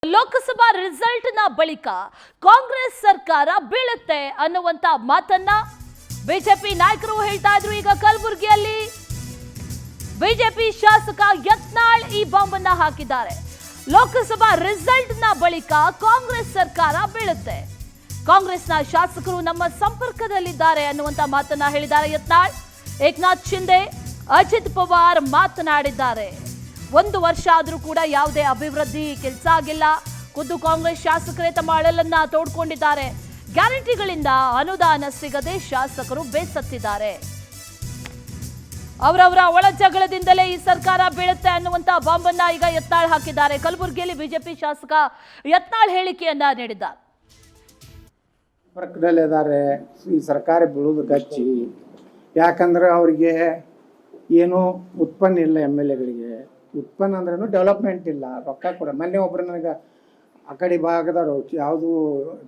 Lok Sabha result ನ ಬಳಿಕ ಕಾಂಗ್ರೆಸ್ ಸರ್ಕಾರ ಬೀಳುತ್ತೆ ಅನ್ನುವಂತ ಮಾತನ್ನ ಬಿಜೆಪಿ ನಾಯಕರು ಹೇಳ್ತಾ ಇದ್ರು. ಈಗ ಕಲಬುರಗಿಯಲ್ಲಿ ಬಿಜೆಪಿ ಶಾಸಕ ಯತ್ನಾಳ್ ಈ ಬಾಂಬ್ ಅನ್ನ ಹಾಕಿದ್ದಾರೆ. ಲೋಕಸಭಾ ರಿಸಲ್ಟ್ ನ ಬಳಿಕ ಕಾಂಗ್ರೆಸ್ ಸರ್ಕಾರ ಬೀಳುತ್ತೆ, ಕಾಂಗ್ರೆಸ್ನ ಶಾಸಕರು ನಮ್ಮ ಸಂಪರ್ಕದಲ್ಲಿದ್ದಾರೆ ಅನ್ನುವಂತ ಮಾತನ್ನ ಹೇಳಿದ್ದಾರೆ ಯತ್ನಾಳ್. ಏಕನಾಥ್ ಶಿಂದೆ, ಅಜಿತ್ ಪವಾರ್ ಮಾತನಾಡಿದ್ದಾರೆ. 1 ವರ್ಷ ಆದರೂ ಕೂಡ ಯಾವುದೇ ಅಭಿವೃದ್ಧಿ ಕೆಲಸ ಆಗಿಲ್ಲ. ಖುದ್ದು ಕಾಂಗ್ರೆಸ್ ಶಾಸಕರೇ ತಮ್ಮ ಅಳಲನ್ನ ತೋಡ್ಕೊಂಡಿದ್ದಾರೆ. ಗ್ಯಾರಂಟಿಗಳಿಂದ ಅನುದಾನ ಸಿಗದೆ ಶಾಸಕರು ಬೇಸತ್ತಿದ್ದಾರೆ. ಅವರವರ ಒಳ ಜಗಳದಿಂದಲೇ ಈ ಸರ್ಕಾರ ಬೀಳುತ್ತೆ ಅನ್ನುವಂತ ಬಾಂಬನ್ನ ಈಗ ಯತ್ನಾಳ್ ಹಾಕಿದ್ದಾರೆ. ಕಲಬುರಗಿಯಲ್ಲಿ ಬಿಜೆಪಿ ಶಾಸಕ ಯತ್ನಾಳ್ ಹೇಳಿಕೆಯನ್ನ ನೀಡಿದ್ದಾರೆ. ಸಂಪರ್ಕದಲ್ಲಿದ್ದಾರೆ. ಈ ಸರ್ಕಾರ ಬೀಳುವುದು ಗಚ್ಚಿ. ಯಾಕಂದ್ರೆ ಅವರಿಗೆ ಏನೂ ಉತ್ಪನ್ನ ಇಲ್ಲ. ಎಮ್ ಎಲ್ ಎಗಳಿಗೆ ಉತ್ಪನ್ನ ಅಂದ್ರೂ ಡೆವಲಪ್ಮೆಂಟ್ ಇಲ್ಲ, ರೊಕ್ಕ ಕೊಡ. ಮೊನ್ನೆ ಒಬ್ಬರು ನನಗೆ ಆ ಕಡೆ ಭಾಗದವರು ಯಾವುದು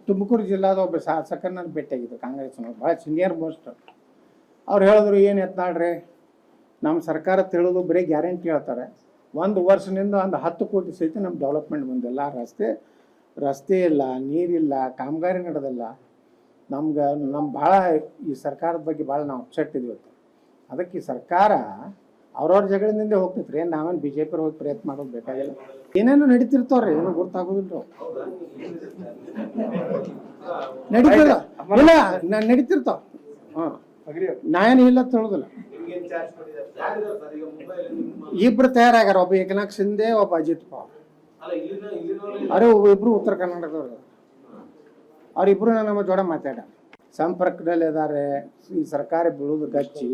ತುಮಕೂರು ಜಿಲ್ಲಾದ ಒಬ್ಬ ಶಾಸಕರು ನನಗೆ ಭೇಟಿಯಾಗಿದ್ದು, ಕಾಂಗ್ರೆಸ್ನವ್ರು, ಭಾಳ ಸೀನಿಯರ್ ಮೋಸ್ಟ್. ಅವ್ರು ಹೇಳಿದ್ರು, ಏನು ಎತ್ನಾಳ್ರಿ, ನಮ್ಮ ಸರ್ಕಾರ ತಿಳಿದು ಬರೀ ಗ್ಯಾರಂಟಿ ಹೇಳ್ತಾರೆ. 1 ವರ್ಷದಿಂದ ಒಂದು 10 ಕೋಟಿ ಸಹಿತ ನಮ್ಮ ಡೆವಲಪ್ಮೆಂಟ್ ಬಂದಿಲ್ಲ. ರಸ್ತೆ ಇಲ್ಲ, ನೀರಿಲ್ಲ, ಕಾಮಗಾರಿ ನಡೆದಿಲ್ಲ. ನಮ್ಮ ಭಾಳ ಈ ಸರ್ಕಾರದ ಬಗ್ಗೆ ಭಾಳ ನಾವು ಅಪ್ಸೆಟ್ ಇದೀವಿ. ಅದಕ್ಕೆ ಈ ಸರ್ಕಾರ ಅವ್ರವ್ರ ಜಗಳಿಂದ ಹೋಗ್ತೈತ್ರಿ. ನಾವೇನು ಬಿ ಜೆ ಪಿ ಹೋಗಿ ಪ್ರಯತ್ನ ಮಾಡೋದು ಬೇಕಾಗಿಲ್ಲ. ಏನೇನು ನಡೀತಿರ್ತಾವ್ರಿ, ಏನೋ ಗೊತ್ತಾಗೋದಿಲ್ಲ. ನಡೀತದ ಇಲ್ಲ, ನಾನು ನಡೀತಿರ್ತಾವ. ನಾವೇನು ಇಲ್ಲ ತಿಳಿದಿಲ್ಲ. ಇಬ್ರು ತಯಾರಾಗ್ಯಾರ, ಒಬ್ಬ ಏಕನಾಥ್ ಶಿಂದೆ, ಒಬ್ಬ ಅಜಿತ್ ಪವಾರ್. ಅರೆ ಇಬ್ರು ಉತ್ತರ ಕರ್ನಾಟಕದವ್ರು. ಅವ್ರಿಬ್ರು ನಮ್ಮ ಜೋಡ ಮಾತಾಡ ಸಂಪರ್ಕದಲ್ಲಿದ್ದಾರೆ. ಈ ಸರ್ಕಾರ ಬೀಳುವುದು ಗಚ್ಚಿ.